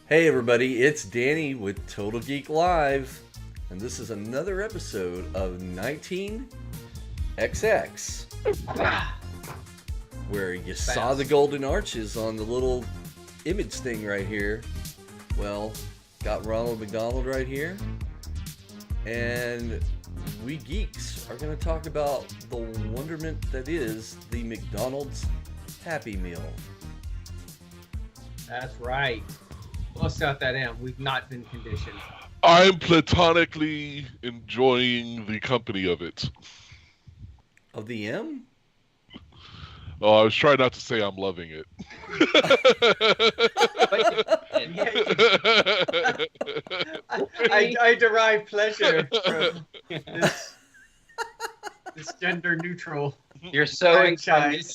Hey everybody, it's Danny with Total Geek Live, and this is another episode of 19XX, where you saw the golden arches on the little image thing right here. Well, got Ronald McDonald right here, and we geeks are going to talk about the wonderment that is the McDonald's Happy Meal. That's right. Bust out that M. We've not been conditioned. I'm platonically enjoying the company of it. Of the M? Oh, I was trying not to say I'm loving it. I derive pleasure from this gender neutral. You're so excited.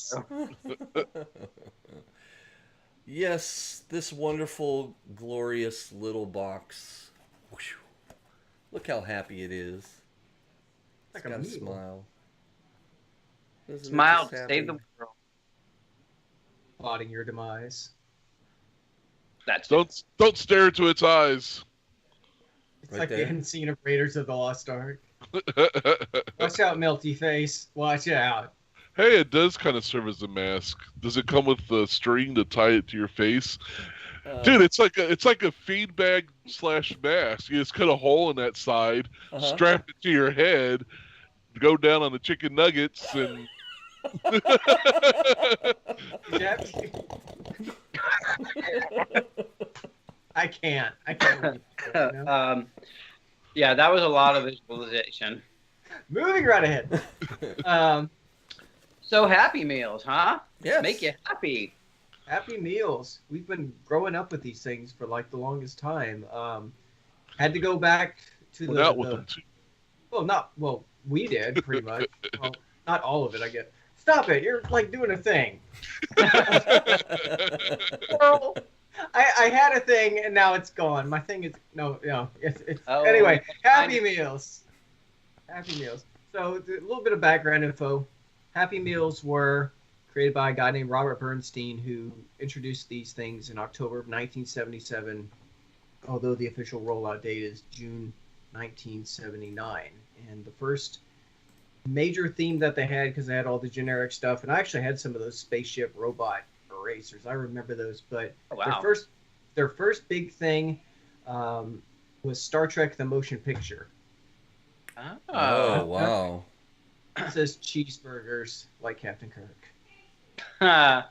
Yes, this wonderful, glorious little box. Look how happy it is. It's got a smile. Smile to save the world. Plotting your demise. Don't stare into its eyes. It's right like the end scene of Raiders of the Lost Ark. Watch out, melty face. Watch out. Hey, it does kind of serve as a mask. Does it come with the string to tie it to your face? Dude, it's like a feed bag / mask. You just cut a hole in that side, strap it to your head, go down on the chicken nuggets, and I can't. Yeah, that was a lot of visualization. Moving right ahead. So Happy Meals, huh? Yes. Make you happy. Happy Meals. We've been growing up with these things for like the longest time. Had to go back to them too. Well, we did pretty much. Well, not all of it, I guess. Stop it! You're like doing a thing. Well, I had a thing and now it's gone. My thing is no. It's anyway. Happy Meals. Happy Meals. So a little bit of background info. Happy Meals were created by a guy named Robert Bernstein, who introduced these things in October of 1977, although the official rollout date is June 1979. And the first major theme that they had, because they had all the generic stuff, and I actually had some of those spaceship robot erasers. I remember those, but their first big thing was Star Trek: The Motion Picture. Oh, wow. It says cheeseburgers like Captain Kirk. Nice.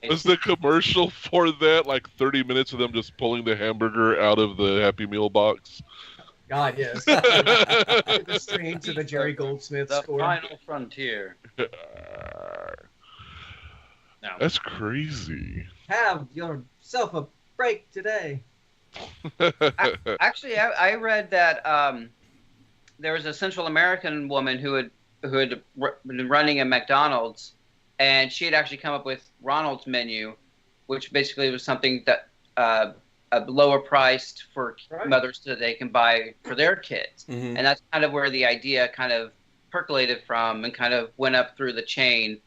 Was the commercial for that like 30 minutes of them just pulling the hamburger out of the Happy Meal box? God, yes. The strains of the Jerry Goldsmith score. The final frontier. No. No. That's crazy. Have yourself a break today. Actually, I read that there was a Central American woman who had been running a McDonald's, and she had actually come up with Ronald's menu, which basically was something that lower priced for mothers so they can buy for their kids. Mm-hmm. And that's kind of where the idea kind of percolated from and kind of went up through the chain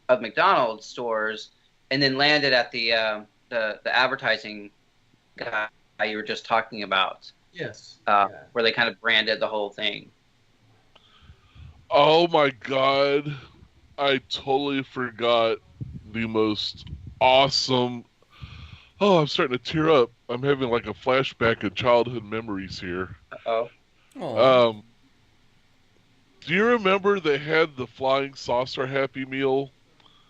of McDonald's stores and then landed at the advertising guy you were just talking about. Yes. Where they kind of branded the whole thing. Oh my God. I totally forgot the most awesome. Oh, I'm starting to tear up. I'm having like a flashback of childhood memories here. Uh-oh. Do you remember they had the flying saucer Happy Meal?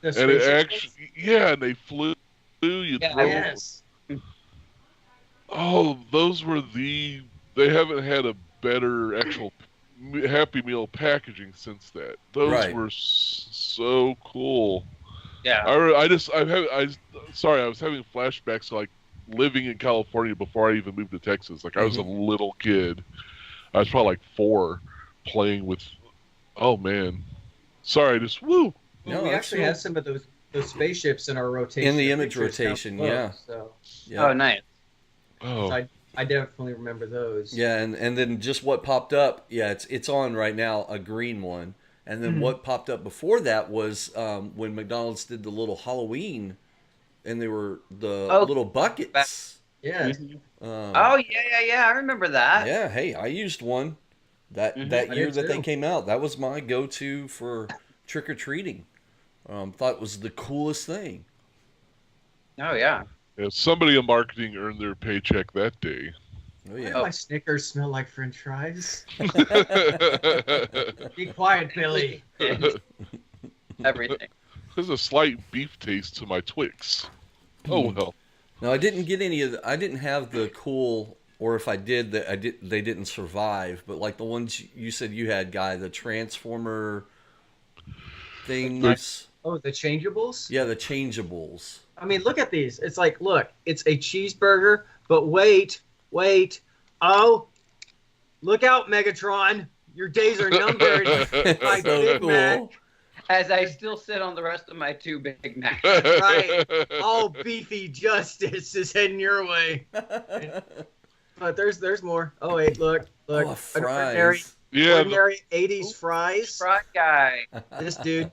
And it actually, and they flew. Yes. Oh, those were they haven't had a better actual Happy Meal packaging since that. Those were so cool. Yeah. I was having flashbacks to like living in California before I even moved to Texas. Like I was a little kid. I was probably like 4 playing with, oh man. Sorry, just woo. Well, we actually have some of those spaceships in our rotation. In the image rotation, So. Yeah. Oh, nice. Oh. So I definitely remember those. Yeah, and then just what popped up, it's on right now, a green one. And then what popped up before that was when McDonald's did the little Halloween, and they were the little buckets. Yeah. Oh yeah. I remember that. Yeah, hey, I used one that I year did that they too. came out. That was my go-to for trick or treating. Thought it was the coolest thing. Oh yeah. Yeah, somebody in marketing earned their paycheck that day. Oh Why do yeah. my Snickers smell like French fries? Be quiet, Billy. Everything. There's a slight beef taste to my Twix. Oh well. No, I didn't get any of I didn't have the cool, or if I did, that I did. They didn't survive. But like the ones you said you had, guy, the Transformer things. Oh, the changeables? Yeah, the changeables. I mean, look at these. It's like, look, it's a cheeseburger, but wait. Oh, look out, Megatron. Your days are numbered. My So Big cool. Mac. As I still sit on the rest of my 2 Big Macs. Right. All beefy justice is heading your way. But there's more. Oh, wait, look. Oh, An ordinary, fries. Yeah, ordinary 80s fries. Fry guy. This dude.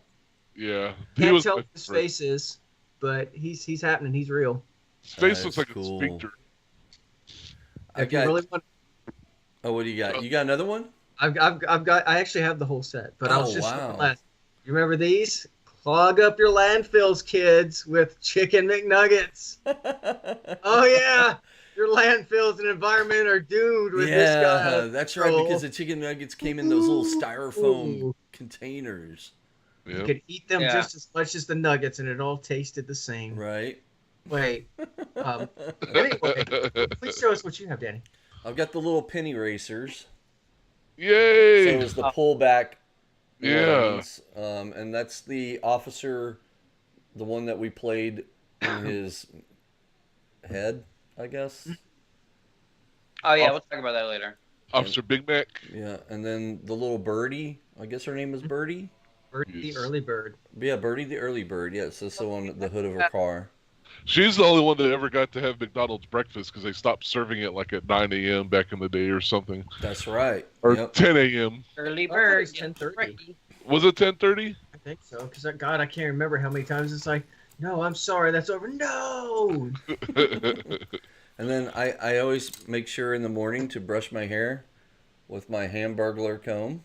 yeah. He Can't was tell my what his favorite. face is, but he's happening. He's real. His face That looks is like cool. a sphincter. I If you got. really want, Oh, what do you got? You got another one? I've got. I actually have the whole set, but I'll Oh, just show wow. the last. You remember these? Clog up your landfills, kids, with chicken McNuggets. Oh yeah, your landfills and environment are doomed with this guy. Yeah, that's right. Because the chicken nuggets came in those little styrofoam containers, You Yeah. could eat them Yeah. just as much as the nuggets, and it all tasted the same. right? Wait. Anyway, please show us what you have, Danny. I've got the little penny racers. Yay! So it was the pullback Yeah. ones, and that's the officer, the one that we played in his head, I guess. Oh yeah, we'll talk about that later. Officer Big Mac. Yeah, and then the little birdie. I guess her name is Birdie. Birdie the Yes. early bird. Yeah, Birdie the early bird. Yeah, it says so on the hood of her car. She's the only one that ever got to have McDonald's breakfast because they stopped serving it like at 9 a.m. back in the day or something. That's right. Or Yep. 10 a.m. Early I thought it bird. was 10:30. Was it 10:30? I think so, because God, I can't remember how many times it's like, no, I'm sorry, that's over. No. And then I always make sure in the morning to brush my hair with my Hamburglar comb.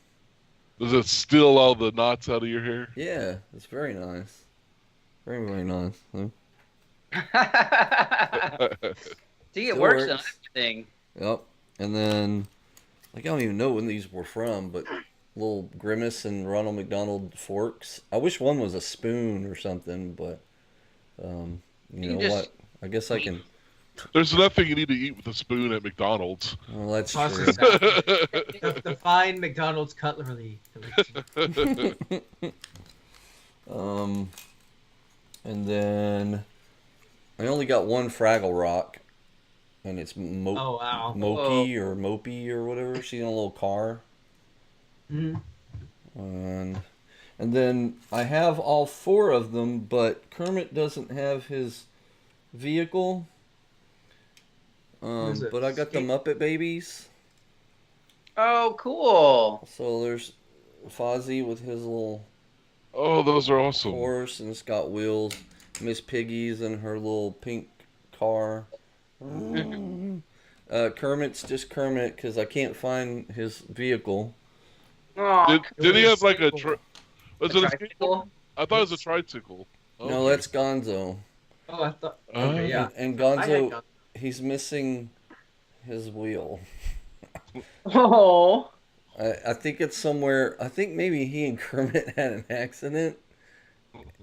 Does it steal all the knots out of your hair? Yeah, it's very nice. Very, very nice. See, it Still works on works. everything. Yep. And then, like, I don't even know when these were from, but little Grimace and Ronald McDonald forks. I wish one was a spoon or something, but, you You know just- what? I guess I can. There's nothing you need to eat with a spoon at McDonald's. Well, that's Toss true. this out. The fine McDonald's cutlery. And then I only got one Fraggle Rock, and it's Oh wow. Moki or Mopey or whatever. She's in a little car. Mhm. And then I have all four of them, but Kermit doesn't have his vehicle. is it? But I got the Muppet Babies. Oh, cool. So there's Fozzie with his little Oh, those are awesome. horse, and it's got wheels. Miss Piggy's in her little pink car. Kermit's just Kermit because I can't find his vehicle. Oh, Did he have like a... tricycle. Was it a skateboard? tricycle. I thought it was a tricycle. No, Okay. that's Gonzo. Oh, I thought. Oh. Okay, yeah. And I had Gonzo, gone- he's missing his wheel. Oh. I think it's somewhere. I think maybe he and Kermit had an accident,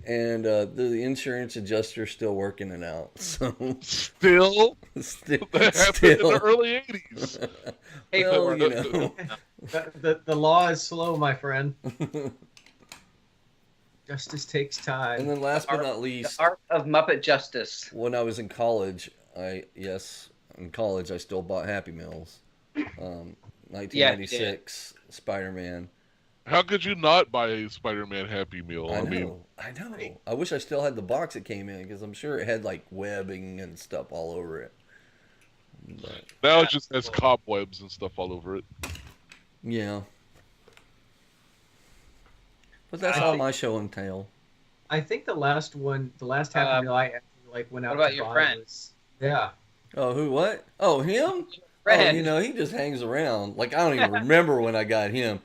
and the insurance adjuster's still working it out. So Still? still, That happened in the still, early 80s. Hey, well, for- you know. The law is slow, my friend. Justice takes And time. then last but not The least, art of Muppet Justice. when I was in college, in college I still bought Happy Meals. 1996 Spider-Man. How could you not buy a Spider-Man Happy Meal? I know. I wish I still had the box it came in because I'm sure it had like webbing and stuff all over it. But now it just has cobwebs and stuff all over it. yeah. But that's all my show and tell. I think the last Happy Meal I actually went out what about to your buy friend? was yeah. Oh, who? What? Oh, him? Oh, Friend. he just hangs around. Like I don't even remember when I got him.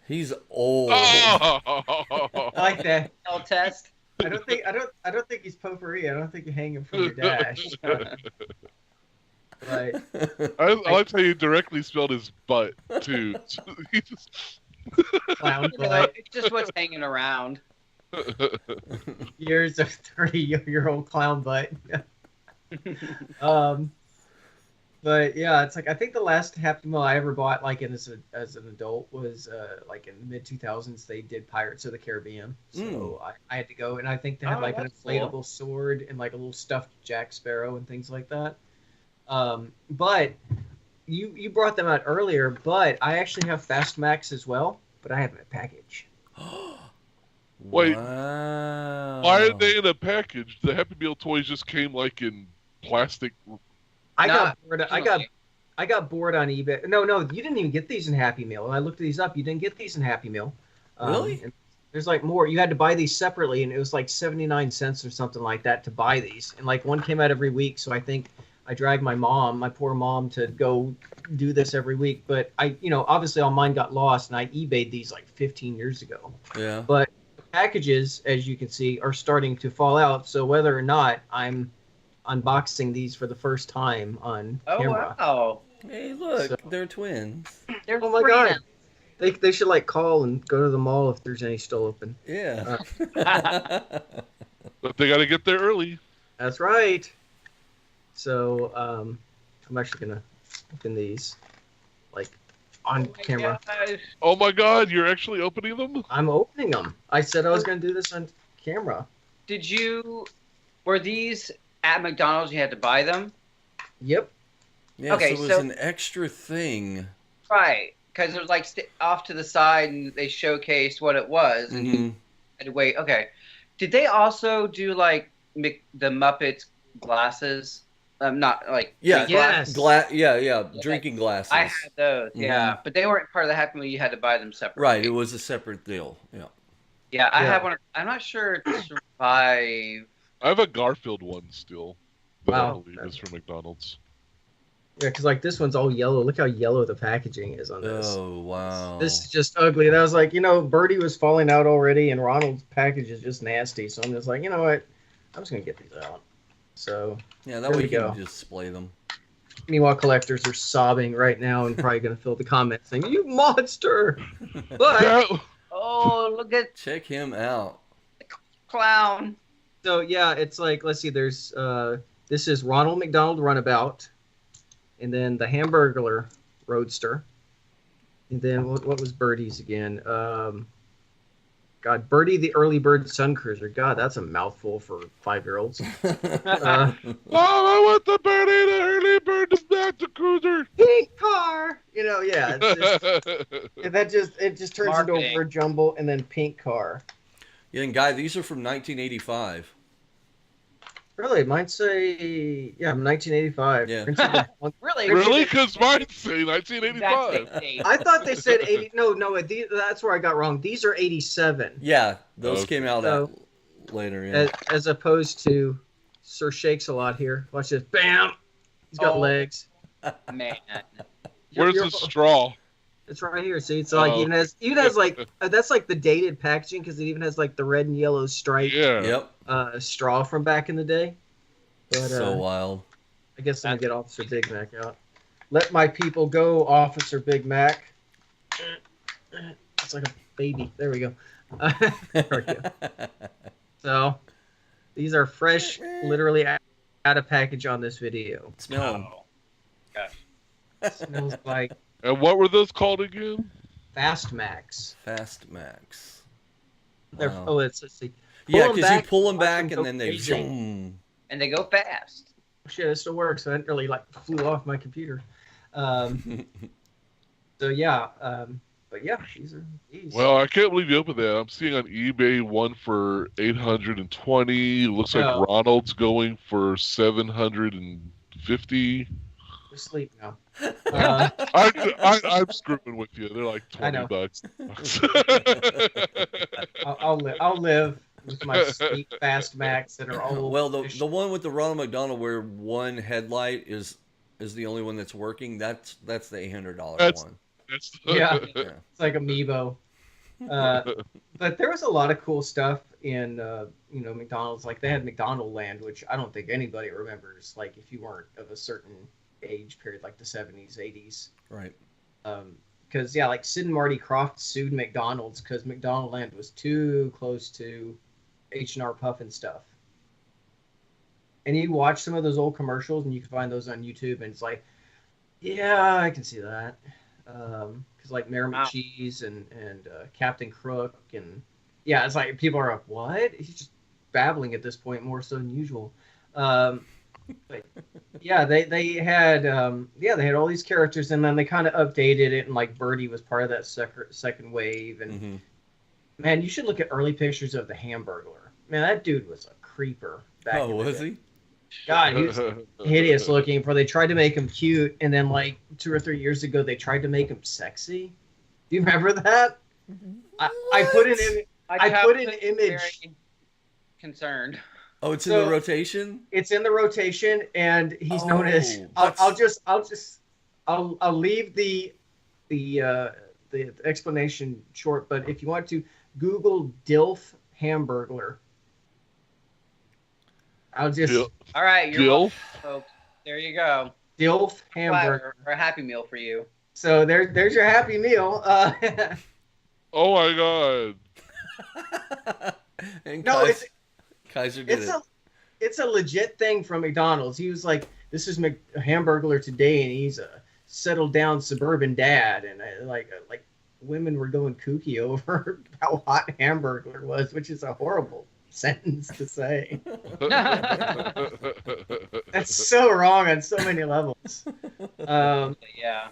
He's old. I like that. L test. I don't think he's potpourri. I don't think you hang him from your dash. Right. I like how you directly spelled his butt too. He just... Clown You know, butt. it's just what's hanging around. Years of 30-year-old clown butt. But yeah, it's like I think the last Happy Meal I ever bought, like as an adult, was like in the mid 2000s. They did Pirates of the Caribbean, so I had to go, and I think they had like an inflatable cool. sword and like a little stuffed Jack Sparrow and things like that. But you brought them out earlier, but I actually have Fast Max as well, but I have a package. Wait, wow. why are they in a package? The Happy Meal toys just came like in plastic. I got bored on eBay. No, you didn't even get these in Happy Meal. When I looked these up, you didn't get these in Happy Meal. Really? And there's like more. You had to buy these separately, and it was like 79 cents or something like that to buy these. And like one came out every week, so I think I dragged my poor mom, to go do this every week. But obviously all mine got lost, and I eBayed these like 15 years ago. Yeah. But the packages, as you can see, are starting to fall out. So whether or not I'm unboxing these for the first time on camera. Wow. Hey, look, they're twins. They're Oh my god. They should like call and go to the mall if there's any still open. Yeah. But they got to get there early. That's right. So I'm actually gonna open these like on camera. Gosh. Oh my God, you're actually opening them? I'm opening them. I said I was gonna do this on camera. Were these at McDonald's? You had to buy them? Yep. Yeah, Okay, so it was so- an extra thing. Right. Because it was like off to the side and they showcased what it was. And you had to wait. Okay. Did they also do like the Muppets glasses? Not like Yeah. Yes. Yeah. Drinking glasses. I had those, yeah, but they weren't part of the Happy Meal. You had to buy them separately. Right, it was a separate deal. Yeah. Yeah, I Yeah. have one. I'm not sure it survived. I have a Garfield one still. That I Wow. believe is from McDonald's. Yeah, because like this one's all yellow. Look how yellow the packaging is on this. Oh, wow. This is just ugly. And I was like, Birdie was falling out already, and Ronald's package is just nasty. So I'm just like, you know what? I'm just gonna get these out. So Yeah, that There way we you go. can display them. meanwhile, collectors are sobbing right now and probably gonna fill the comments saying, "You monster!" But Yeah. Oh, look at Check him out. clown. so yeah, it's like let's see. There's this is Ronald McDonald Runabout, and then the Hamburglar Roadster, and then what was Birdie's again? God, Birdie the Early Bird Sun Cruiser. God, that's a mouthful for 5-year-olds. Oh, I want the birdie, the early bird, the back to cruiser. Pink car. Yeah. It's just, it just turns into a Marketing. word jumble, and then pink car. Yeah, and Guy, these are from 1985. Really, mine say 1985. Yeah. Prince of the Punk. Really? Really? Because mine say 1985. Exact date. I thought they said 80. No, that's where I got wrong. These are 87. Yeah, those Okay. came out So- later. Yeah. As opposed to Sir Shakes a lot here. Watch this. Bam! He's got Oh. legs. Man. Where's You're- the straw? It's right here. See, it's like Oh. even has like that's like the dated packaging because it even has like the red and yellow stripe Yeah. Yep. straw from back in the day. But So wild. I guess I'm gonna get Officer Big Mac out. Let my people go, Officer Big Mac. It's like a baby. There we go. There we go. So these are fresh, literally out of package on this video. Smell 'em. Oh. Gosh. Smells like And what were those called again? Fast Max. Fast Max. They're, Wow. let's see. Yeah, 'em because you back, pull them watch back 'em and go then they crazy. zoom. And they go fast. Shit, it still works. I didn't really flew off my computer. So yeah, but yeah, these are these. Well, I can't believe you opened that. I'm seeing on eBay one for 820. Looks like Oh. Ronald's going for 750. We're asleep now. I'm screwing with you. They're like I 20 know. bucks. I'll live. with my sweet fast Macs that are all Well, the one with the Ronald McDonald where one headlight is the only one that's working. That's the $800 one. yeah, Yeah. it's like Amiibo. But there was a lot of cool stuff in McDonald's. Like they had McDonald Land, which I don't think anybody remembers. Like if you weren't of a certain age period, like the 70s, 80s. Right. Because like Sid and Marty Krofft sued McDonald's because McDonald Land was too close to H&R Puffin stuff. And you watch some of those old commercials, and you can find those on YouTube, and it's like, yeah, I can see that. Because like Mayor McCheese and Captain Crook, and yeah, it's like people are like, what? He's just babbling at this point more so than usual. But yeah, they had all these characters, and then they kind of updated it, and like Birdie was part of that second wave, and man, you should look at early pictures of the Hamburglar. Man, that dude was a creeper back in the was day. he? God, he was hideous looking. Before they tried to make him cute, and then like 2 or 3 years ago, they tried to make him sexy. Do you remember that? I put an image. Very concerned. Oh, it's in the rotation. It's in the rotation, and he's known as. I'll leave the explanation short, but if you want to Google DILF Hamburglar. All right, you're welcome, folks. There you go. DILF Hamburger. Or a Happy Meal for you. So there's your Happy Meal. Oh my God. And no, Kaiser did it. It's a legit thing from McDonald's. He was like, "This is a Hamburglar today," and he's a settled down suburban dad, and like women were going kooky over how hot Hamburglar was, which is a horrible sentence to say. That's so wrong on so many levels. Yeah.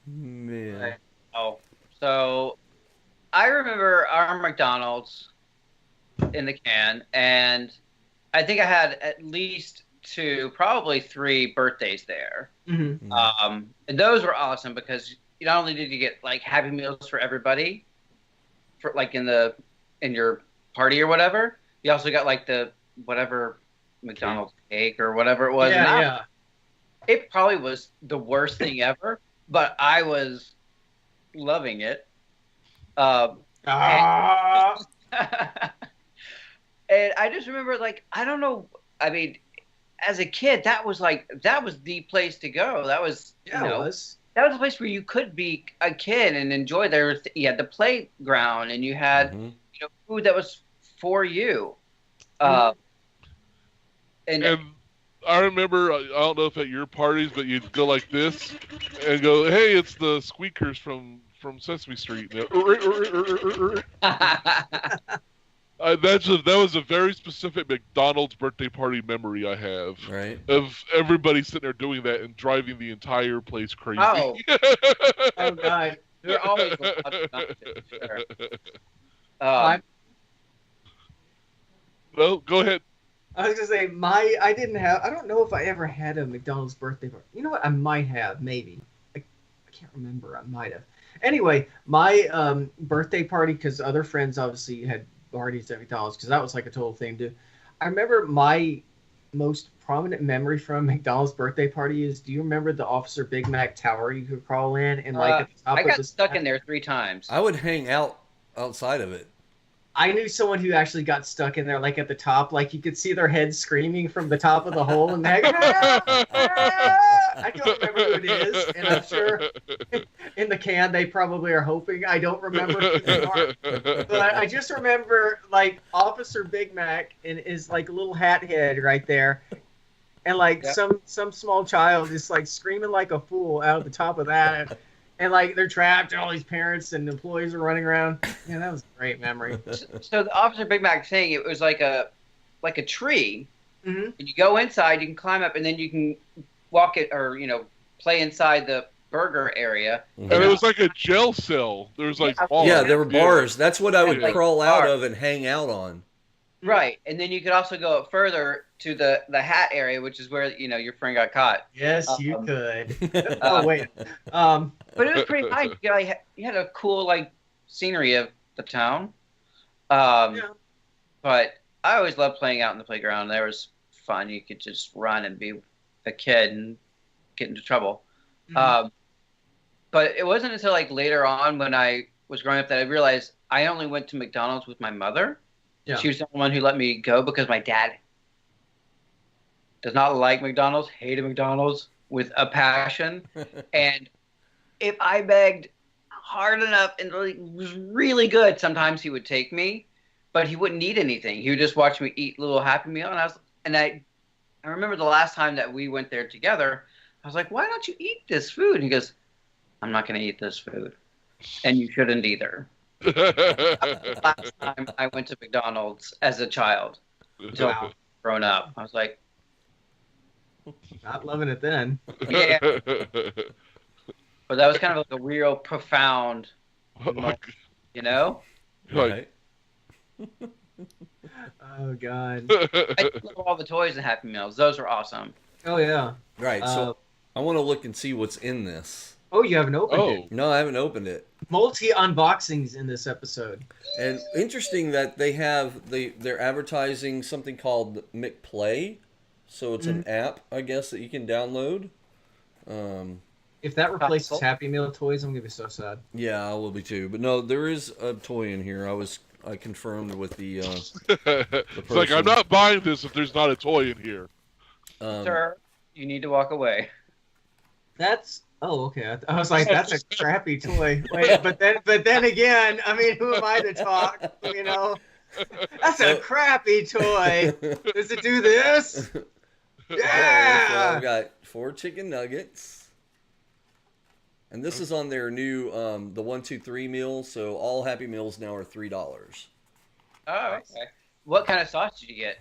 Man. So I remember our McDonald's in the can, and I think I had at least 2, probably 3 birthdays there. Mm-hmm. And those were awesome because not only did you get like Happy Meals for everybody, for like in your party or whatever, you also got like the whatever McDonald's cake or whatever it was. Yeah. It probably was the worst thing ever, but I was loving it. And I just remember, like, I don't know. I mean, as a kid, that was the place to go. That was, it was. That was a place where you could be a kid and enjoy. You had the playground, and you had food that was for you. And I remember, I don't know if at your parties, but you'd go like this and go, "Hey, it's the Squeakers from Sesame Street." That was a very specific McDonald's birthday party memory I have. Right. Of everybody sitting there doing that and driving the entire place crazy. Oh, oh God. They're always sure. Well, go ahead. I was gonna say I don't know if I ever had a McDonald's birthday party. You know what? I might have, maybe. I can't remember. I might have. Anyway, my birthday party, because other friends obviously had parties at McDonald's, because that was like a total thing too. I remember my most prominent memory from McDonald's birthday party is, do you remember the Officer Big Mac tower you could crawl in? And like at the top I got stuck in there 3 times. I would hang out outside of it. I knew someone who actually got stuck in there, like at the top, like you could see their heads screaming from the top of the hole, and they're like, I don't remember who it is, and I'm sure in the can they probably are hoping I don't remember who they are. But I just remember like Officer Big Mac and his like little hat head right there, and like some small child is like screaming like a fool out of the top of that. And like they're trapped, and all these parents and employees are running around. Yeah, that was a great memory. So the Officer Big Mac thing, it was like a tree, mm-hmm. and you go inside, you can climb up, and then you can walk it or play inside the burger area. Mm-hmm. And it was like a jail cell. There was like bars. Yeah, there were bars. That's what I would crawl out bars. of and hang out on. Right, and then you could also go up further to the hat area, which is where your friend got caught. Yes, you could. Oh wait. But it was pretty nice. You had a cool scenery of the town. But I always loved playing out in the playground. There was fun. You could just run and be a kid and get into trouble. Mhm. But it wasn't until like later on when I was growing up that I realized I only went to McDonald's with my mother. Yeah. She was the one who let me go because my dad does not like McDonald's, hated McDonald's with a passion. And if I begged hard enough and like, was really good, sometimes he would take me, but he wouldn't eat anything. He would just watch me eat a little Happy Meal. And I remember the last time that we went there together, I was like, why don't you eat this food? And he goes, I'm not going to eat this food. And you shouldn't either. Last time I went to McDonald's as a child, until I was grown up. I was like, Not loving it then. yeah. But that was kind of like a real profound moment, you know? Like, Oh God. I love all the toys and Happy Meals. Those are awesome. Oh yeah. Right. So I want to look and see what's in this. Oh, you haven't opened it. No, I haven't opened it. Multi unboxings in this episode. And interesting that they're advertising something called McPlay. So it's an app, I guess, that you can download. If that replaces Happy Meal toys, I'm gonna be so sad. Yeah, I will be too. But no, there is a toy in here. I confirmed with the it's like, I'm not buying this if there's not a toy in here. Sir, you need to walk away. That's okay. I was like, that's a crappy toy. Wait, but then again, I mean, who am I to talk? You know, that's a crappy toy. Does it do this? Yeah. So I've got 4 chicken nuggets, and this is on their new the 1, 2, 3 meal. So all Happy Meals now are $3. Oh, okay. What kind of sauce did you get?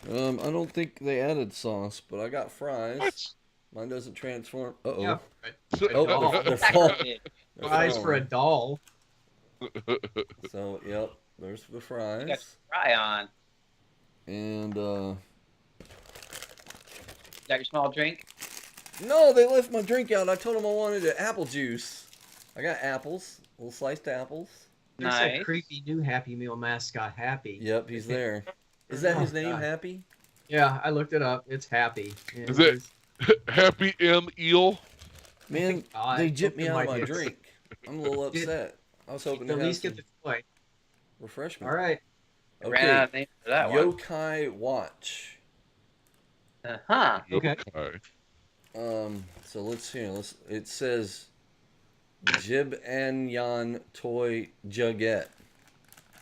I don't think they added sauce, but I got fries. What? Mine doesn't transform. Uh-oh. Yeah. Oh, they're falling. Fries for a doll. So, yep, there's the You got fries. fry on. And, Is that your small drink? no, they left my drink out. I told them I wanted an apple juice. I got apples, little sliced apples. There's Nice. that creepy new Happy Meal mascot, Happy. Yep, he's there. Is that his Oh, name, God. Happy? Yeah, I looked it up. It's Happy. Is it? Happy M. Eel? Man, God, they jipped me open out of my my dick. drink. I'm a little upset. I was hoping to At have least some get the toy. refreshment. All right. I ran out of Okay, names for that one. Yokai Watch. Uh-huh. Okay. So let's see. It says Jib and Yan Toy Jugette.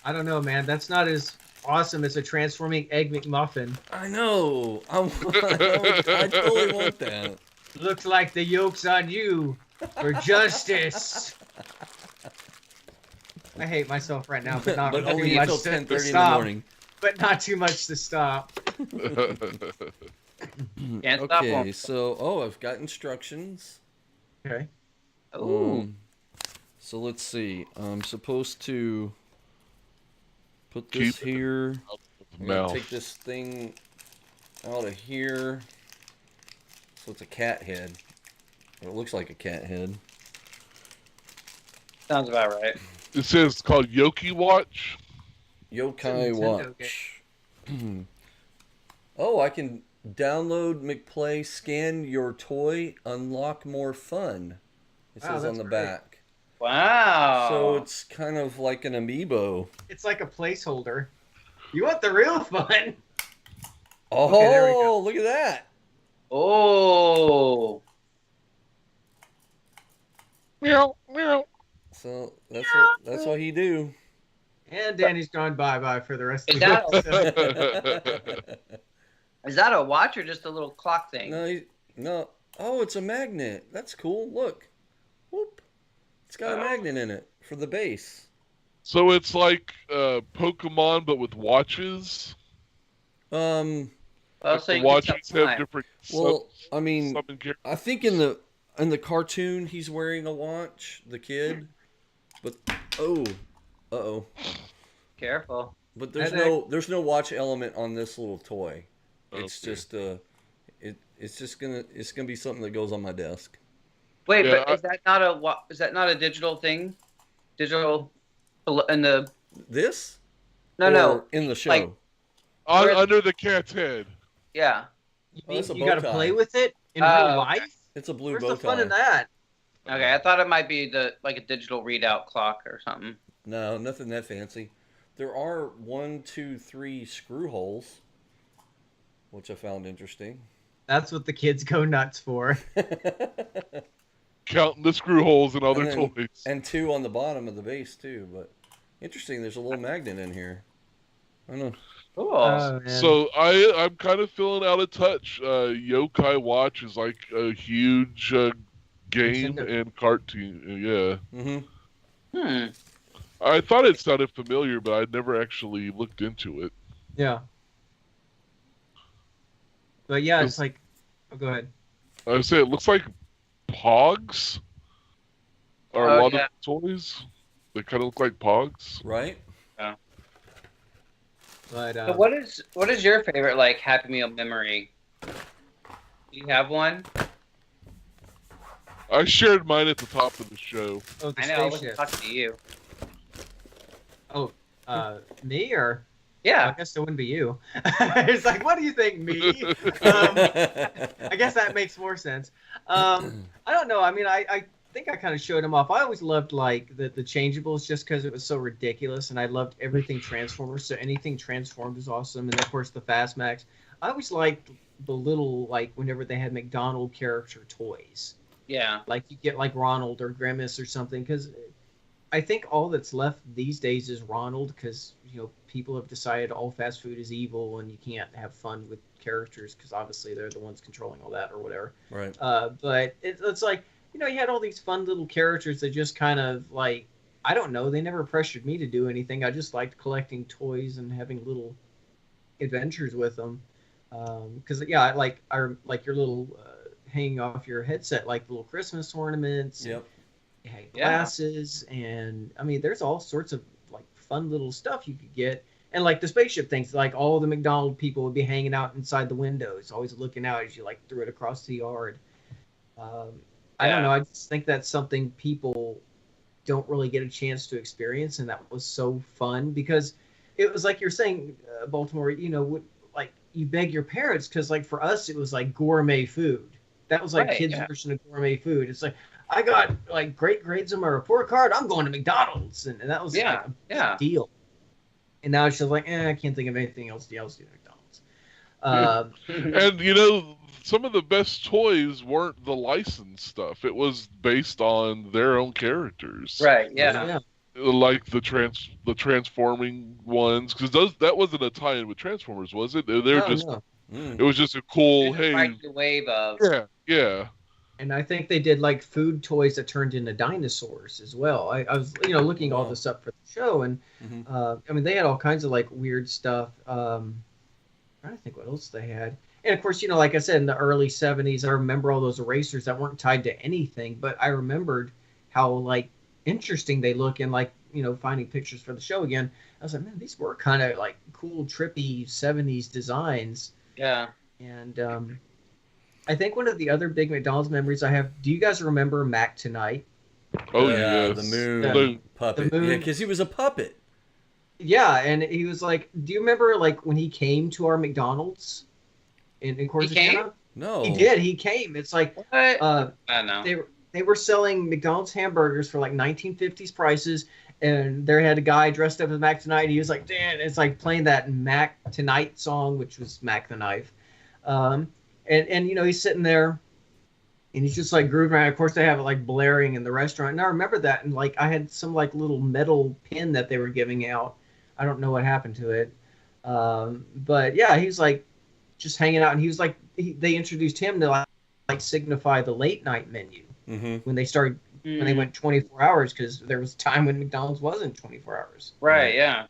I don't know, man. That's not as awesome as a transforming egg McMuffin. I know. I totally want that. Looks like the yoke's on you for justice. I hate myself right now, but not But really only much until to 10:30 in the stop. morning. But not too much to stop. Can't stop Okay, one. so I've got instructions. Okay. Ooh. So let's see. I'm supposed to put this Keep it here. I'm gonna Mouth. take this thing out of here. So it's a cat head. Or it looks like a cat head. Sounds about right. It says it's called Yoki Watch. Yokai Nintendo Watch. Oh, I can download McPlay, scan your toy, unlock more fun. It Wow, says on that's the great. Oh. back. Wow. So it's kind of like an amiibo. It's like a placeholder. You want the real fun? Oh, Okay, there we go. look at that. Oh. Meow, meow. So that's what he do. And Danny's gone bye-bye for the rest of Is the that- episode. Is that a watch or just a little clock thing? No. Oh, it's a magnet. That's cool. Look. Whoop. It's got a magnet in it for the base. So it's like Pokemon, but with watches. Well, Like so the you can watches tell have time. different. Well, I mean, summon characters. I think in the cartoon he's wearing a watch, the kid. But uh-oh. Careful. But there's no watch element on this little toy. It's Okay. just it's gonna be something that goes on my desk. Wait, Yeah, but is that not a digital thing? Digital in the This? No. in the show. Like, Under the cat's head. Yeah. That's a You bow got to tie. play with it in Oh, real okay. life? It's a blue Where's bow the fun tie. in that? Okay, I thought it might be like a digital readout clock or something. No, nothing that fancy. There are 1, 2, 3 screw holes, which I found interesting. That's what the kids go nuts for. Counting the screw holes and other toys. And 2 on the bottom of the base too. But interesting, there's a little magnet in here. I don't know. Cool. Oh, man. So I'm kind of feeling out of touch. Yokai Watch is like a huge game Nintendo. and cartoon. Yeah. Mm-hmm. I thought it sounded familiar, but I'd never actually looked into it. Yeah. But yeah, it's like... Oh, go ahead. I would say it looks like Pogs are a lot of toys. They kind of look like Pogs. Right? Yeah. But So what is your favorite like Happy Meal memory? Do you have one? I shared mine at the top of the show. oh, the I know. I wasn't spaceship. talking to you. Oh, me or? Yeah. I guess it wouldn't be you. It's like, what do you think, me? I guess that makes more sense. I don't know. I mean, I think I kind of showed him off. I always loved like the changeables just because it was so ridiculous, and I loved everything Transformers. So anything transformed was awesome, and of course the Fastmax. I always liked the little like whenever they had McDonald character toys. Yeah. Like you get like Ronald or Grimace or something, because I think all that's left these days is Ronald, because people have decided all fast food is evil and you can't have fun with characters because obviously they're the ones controlling all that or whatever. Right. But it's like you had all these fun little characters that just kind of like, I don't know, they never pressured me to do anything. I just liked collecting toys and having little adventures with them. Because I like your little hanging off your headset, like little Christmas ornaments. Yep. And glasses, and I mean, there's all sorts of like fun little stuff you could get. And like the spaceship things, like all the McDonald people would be hanging out inside the windows, always looking out as you like threw it across the yard. I don't know. I just think that's something people don't really get a chance to experience, and that was so fun because it was like you're saying, Baltimore. Like you beg your parents because, like, for us, it was like gourmet food. That was like kids' version of gourmet food. It's like, I got like great grades on my report card. I'm going to McDonald's, and that was like a big deal. And now it's just like, I can't think of anything else to do McDonald's. And some of the best toys weren't the licensed stuff. It was based on their own characters. Right. Yeah. Like the transforming ones, because that wasn't a tie-in with Transformers, was it? It was just a cool the wave of. Yeah. And I think they did like food toys that turned into dinosaurs as well. I was looking all this up for the show, and I mean they had all kinds of like weird stuff. I'm trying to think what else they had. And of course, like I said, in the early 70s, I remember all those erasers that weren't tied to anything, but I remembered how like interesting they look, and like finding pictures for the show again, I was like, man, these were kind of like cool, trippy 70s designs. Yeah. And I think one of the other big McDonald's memories I have, do you guys remember Mac Tonight? Oh, yeah. The moon puppet. The moon. Yeah, because he was a puppet. Yeah, and he was like, do you remember like when he came to our McDonald's in Corsicana? No. He did. He came. It's like, What? I don't know. They were selling McDonald's hamburgers for like 1950s prices, and there had a guy dressed up as Mac Tonight, and he was like, Dan, it's like playing that Mac Tonight song, which was Mac the Knife. And he's sitting there, and he's just like grooving around. Of course, they have it like blaring in the restaurant, and I remember that. And like I had some like little metal pin that they were giving out. I don't know what happened to it, but yeah, he's like just hanging out, and he was like they introduced him to like signify the late night menu when they started when they went 24 hours, because there was a time when McDonald's wasn't 24 hours. Right. Yeah.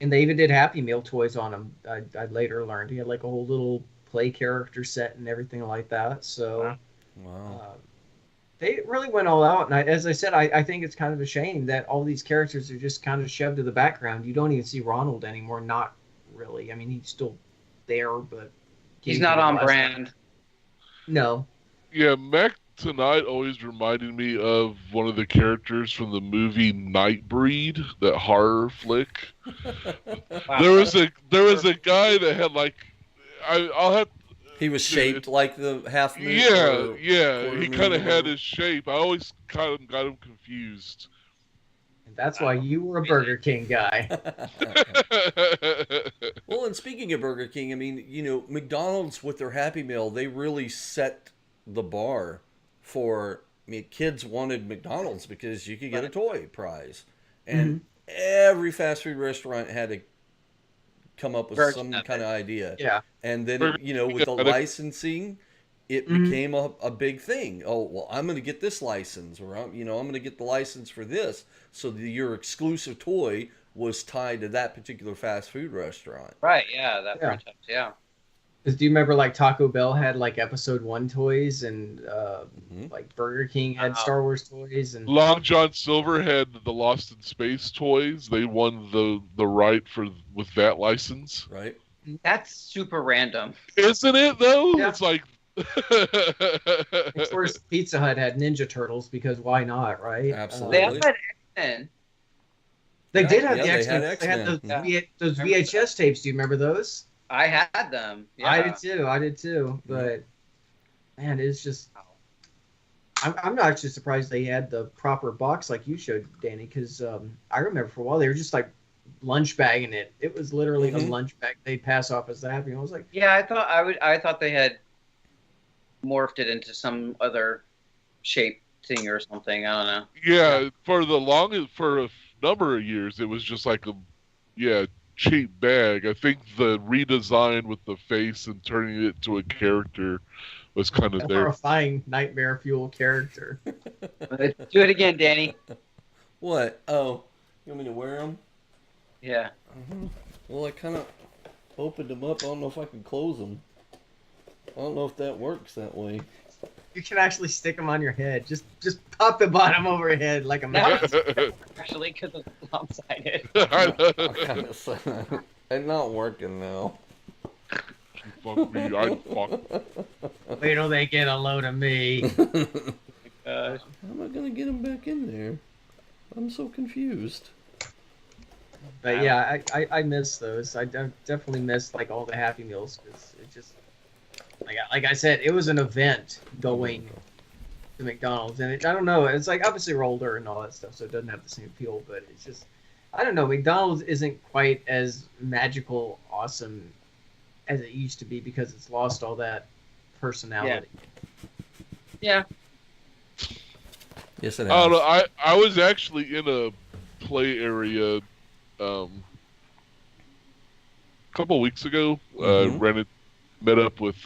And they even did Happy Meal toys on him. I later learned he had like a whole little play character set and everything like that. So wow. They really went all out. And as I said, I think it's kind of a shame that all these characters are just kind of shoved to the background. You don't even see Ronald anymore. Not really. I mean, he's still there, but he's not on brand. No. Yeah, Mac tonight always reminded me of one of the characters from the movie Nightbreed, that horror flick. Wow. There was a guy that had like I'll have. He was shaped like the half moon. Yeah. He kind of had his. his shape. I always kind of got him confused. And that's why you were a Burger King guy. Well, and speaking of Burger King, I mean, McDonald's with their Happy Meal, they really set the bar for. I mean, kids wanted McDonald's because you could get a toy prize, and every fast food restaurant had to come up with some kind of idea. Yeah. And then, with the licensing, it became a big thing. Oh, well, I'm going to get this license, or I'm going to get the license for this. So your exclusive toy was tied to that particular fast food restaurant. Right, yeah, that franchise, yeah. Because do you remember, like, Taco Bell had, like, Episode 1 toys, and, like, Burger King had Star Wars toys, and... Long John Silver had the Lost in Space toys. They won the right with that license. Right. That's super random. Isn't it, though? Yeah. It's like... Of course, Pizza Hut had Ninja Turtles, because why not, right? Absolutely. They have had X-Men. They did have the they X-Men. had They had X-Men. those VHS tapes. Do you remember those? I had them. Yeah. I did too. But man, it's just I'm not actually surprised they had the proper box like you showed, Danny, because I remember for a while they were just like lunch bagging it. It was literally a lunch bag they'd pass off as the Happy Meal. I was like, yeah, I thought they had morphed it into some other shape thing or something. I don't know. Yeah, for a number of years, it was just like a cheap bag. I think the redesign with the face and turning it to a character was kind of there. Horrifying nightmare fuel character. Do it again, Danny. What? Oh, you want me to wear them? Yeah. Well, I kind of opened them up. I don't know if I can close them. I don't know if that works that way. You can actually stick them on your head. Just pop the bottom over your head like a mouse. Actually, because it's lopsided. It's not working now. Fuck me, I'd fuck. Wait till they get a load of me. How am I gonna get them back in there? I'm so confused. But yeah, I miss those. I definitely miss like all the Happy Meals because it just like I said, it was an event going to McDonald's, and I don't know. It's like obviously we're older and all that stuff, so it doesn't have the same appeal. But it's just I don't know. McDonald's isn't quite as magical, awesome as it used to be because it's lost all that personality. Yeah. Yes, it has. I don't know. I was actually in a play area a couple weeks ago. Met up with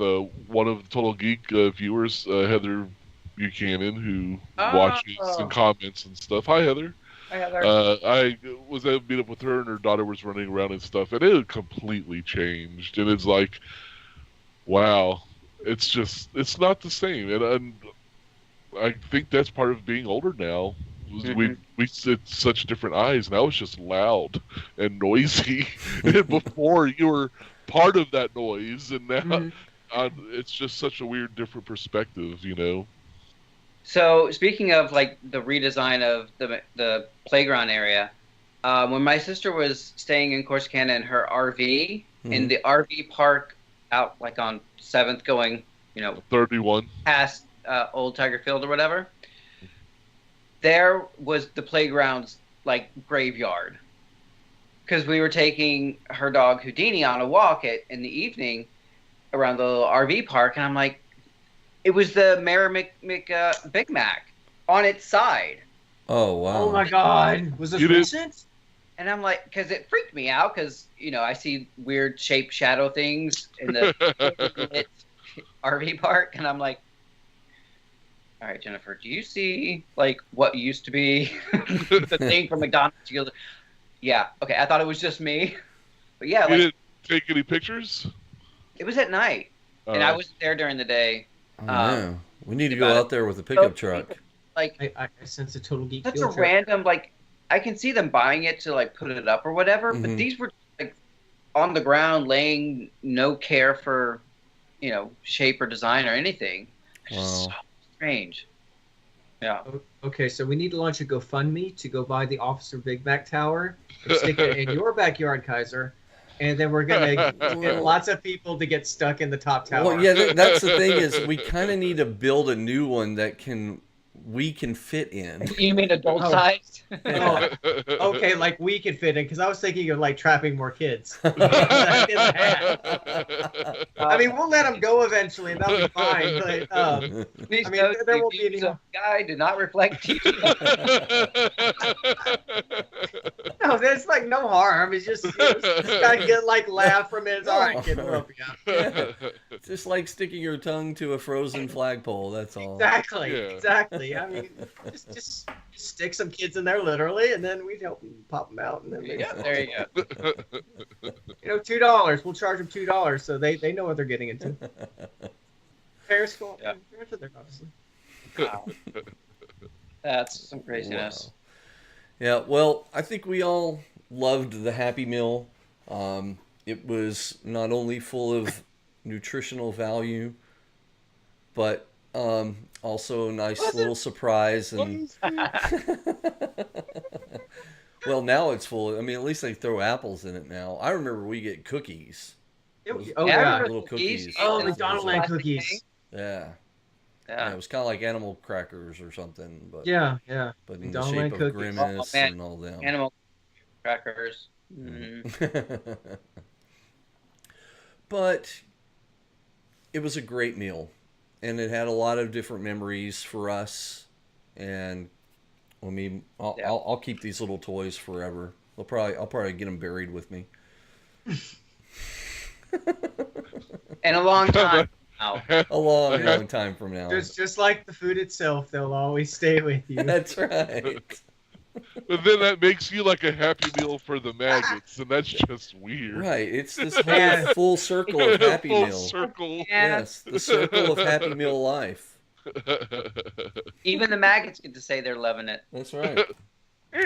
one of the Total Geek viewers, Heather Buchanan, who watches and comments and stuff. Hi, Heather. Hi, Heather. I was able to meet up with her, and her daughter was running around and stuff, and it had completely changed. And it's like, wow, it's not the same. And I think that's part of being older now. We sit such different eyes. Now it's just loud and noisy. And before you were part of that noise, and now it's just such a weird, different perspective, you know. So speaking of like the redesign of the playground area, when my sister was staying in Corsicana in her RV, in the RV park out like on 7th going, 31 past Old Tiger Field or whatever, there was the playground's like graveyard. Because we were taking her dog Houdini on a walk in the evening around the little RV park, and I'm like, it was the Mayor Big Mac on its side. Oh, wow. Oh, my God. Was this recent? And I'm like, because it freaked me out, because, I see weird shape shadow things in the RV park, and I'm like, all right, Jennifer, do you see, like, what used to be the thing from McDonald's? She goes, yeah, okay, I thought it was just me. But yeah. You didn't take any pictures? It was at night, and I wasn't there during the day. Yeah. We need to go out there with a pickup truck. Like, I sense a Total Geek. That's a random, like, I can see them buying it to, like, put it up or whatever, but these were, like, on the ground, laying no care for, shape or design or anything. Wow. strange. Yeah. Okay, so we need to launch a GoFundMe to go buy the Officer Big Mac Tower and stick it in your backyard, Kaiser. And then we're going to get lots of people to get stuck in the top tower. Well, yeah, that's the thing is we kind of need to build a new one that we can fit in. You mean adult-sized? Oh, okay, like we could fit in, because I was thinking of like trapping more kids. I mean, we'll let them go eventually, and that'll be fine. But Please I mean, note there the won't be any. views of the guy do not reflect TV. No, there's like no harm. It's just gotta get like laugh from it. It's all right, kid. We'll help you out. Yeah. It's just like sticking your tongue to a frozen flagpole. That's all. Exactly. I mean, just stick some kids in there literally, and then we'd help them pop them out. And then There you go. $2. We'll charge them $2 so they know what they're getting into. Parents go. Yeah. Parents are there, obviously. Wow. That's some craziness. Wow. Yeah, well, I think we all loved the Happy Meal. It was not only full of nutritional value, but also a nice little surprise. And well, now it's full. I mean, at least they throw apples in it now. I remember we get cookies. Oh yeah, little cookies. Oh, McDonald land cookies. Yeah. Yeah. It was kind of like animal crackers or something, but Yeah. but in McDonald the land shape of cookies. Grimace Oh, man. and all them. Animal crackers. Mm. But it was a great meal, and it had a lot of different memories for us. And I mean, I'll keep these little toys forever. I'll probably get them buried with me. And a long time. Wow. A long time from now. Just like the food itself, they'll always stay with you. That's right. But then that makes you like a Happy Meal for the maggots, and that's just weird. Right. It's this whole full circle of Happy Full Meal. circle. Yes, the circle of Happy Meal life. Even the maggots get to say they're loving it. That's right.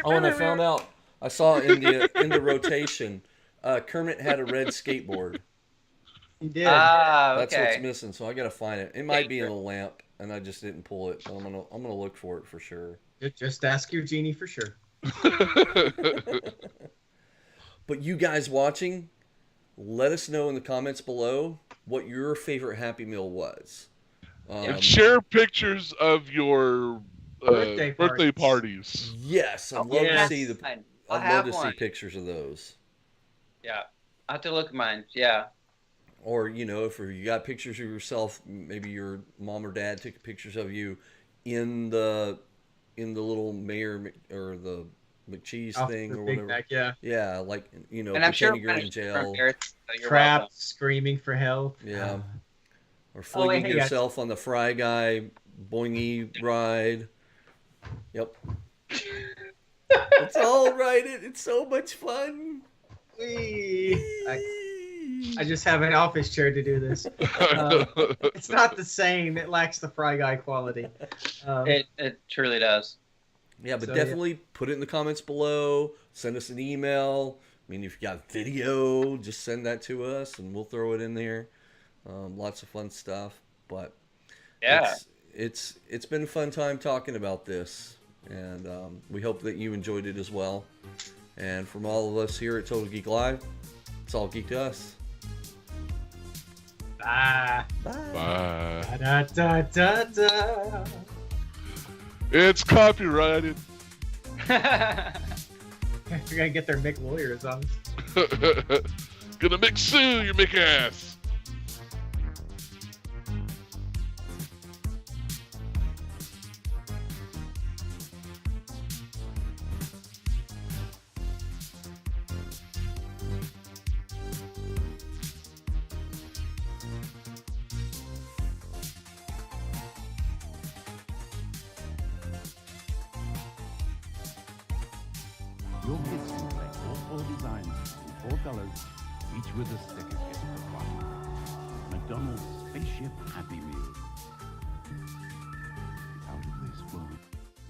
Oh, and I found out. I saw in the rotation, Kermit had a red skateboard. He did. That's Okay. what's missing. So I gotta find it. It might be in a lamp, and I just didn't pull it. But I'm gonna look for it for sure. Just ask your genie for sure. But you guys watching, let us know in the comments below what your favorite Happy Meal was. And share pictures of your birthday parties. Yes, I'd love to see see pictures of those. Yeah, I have to look at mine. Yeah. Or if you got pictures of yourself, maybe your mom or dad took pictures of you in the little mayor or the McCheese thing or Big whatever. Mac, yeah. Yeah, like And I'm sure pretending you're in jail. Trapped, screaming for help. Yeah. Or flinging hey, yourself on the Fry Guy boingy ride. Yep. It's all right. It's so much fun. I just have an office chair to do this. It's not the same. It lacks the Fry Guy quality. It truly does. Yeah, but definitely put it in the comments below. Send us an email. I mean, if you got video, just send that to us, and we'll throw it in there. Lots of fun stuff. But yeah, it's been a fun time talking about this, and we hope that you enjoyed it as well. And from all of us here at Total Geek Live, it's all geek to us. Bye. Bye. Da, da, da, da. It's copyrighted. We're gonna get their Mick lawyers on. Gonna Mick sue your Mick ass. Your kids can collect all 4 designs in 4 colors, each with a sticker kit for fun. McDonald's Spaceship Happy Meal. It's out of this world.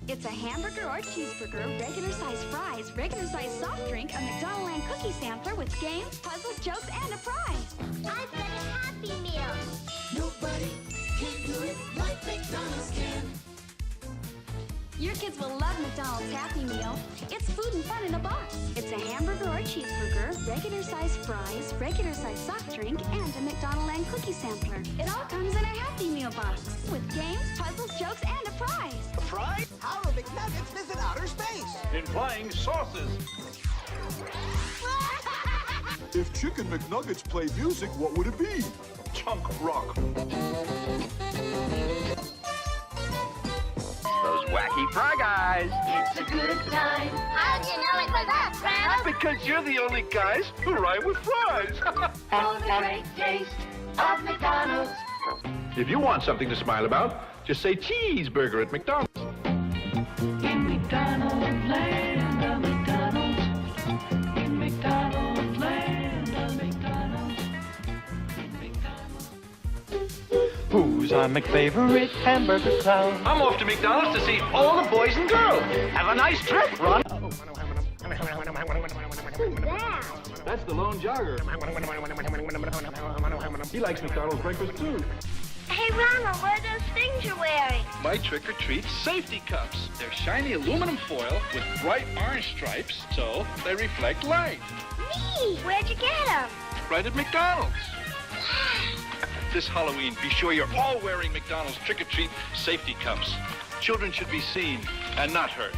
It's a hamburger or cheeseburger, regular size fries, regular size soft drink, a McDonald Land cookie sampler with games, puzzles, jokes, and a prize. I've got a Happy Meal. Nobody can do it like McDonald's can. kids will love McDonald's Happy Meal. It's food and fun in a box. It's a hamburger or cheeseburger, regular size fries, regular size soft drink, and a McDonald and cookie sampler. It all comes in a Happy Meal box with games, puzzles, jokes, and a prize. A prize? How do McNuggets visit outer space? In flying saucers. If Chicken McNuggets play music, what would it be? Chunk rock. Those wacky fry guys. It's a good time. How'd you know it was us, Grandma? Because you're the only guys who rhyme with fries. Oh, the great taste of McDonald's. If you want something to smile about, just say cheeseburger at McDonald's. In McDonald's land of McDonald's. In McDonald's land of McDonald's. In McDonald's. Who's our McFavorite hamburger clown? I'm off to McDonald's to see all the boys and girls. Have a nice trip, Ron. That's the lone jogger. He likes McDonald's breakfast too. Hey, Ronald, what are those things you're wearing? My trick-or-treat safety cups. They're shiny aluminum foil with bright orange stripes, so they reflect light. Me! Where'd you get them? Right at McDonald's. This Halloween, be sure you're all wearing McDonald's trick-or-treat safety cups. Children should be seen and not hurt.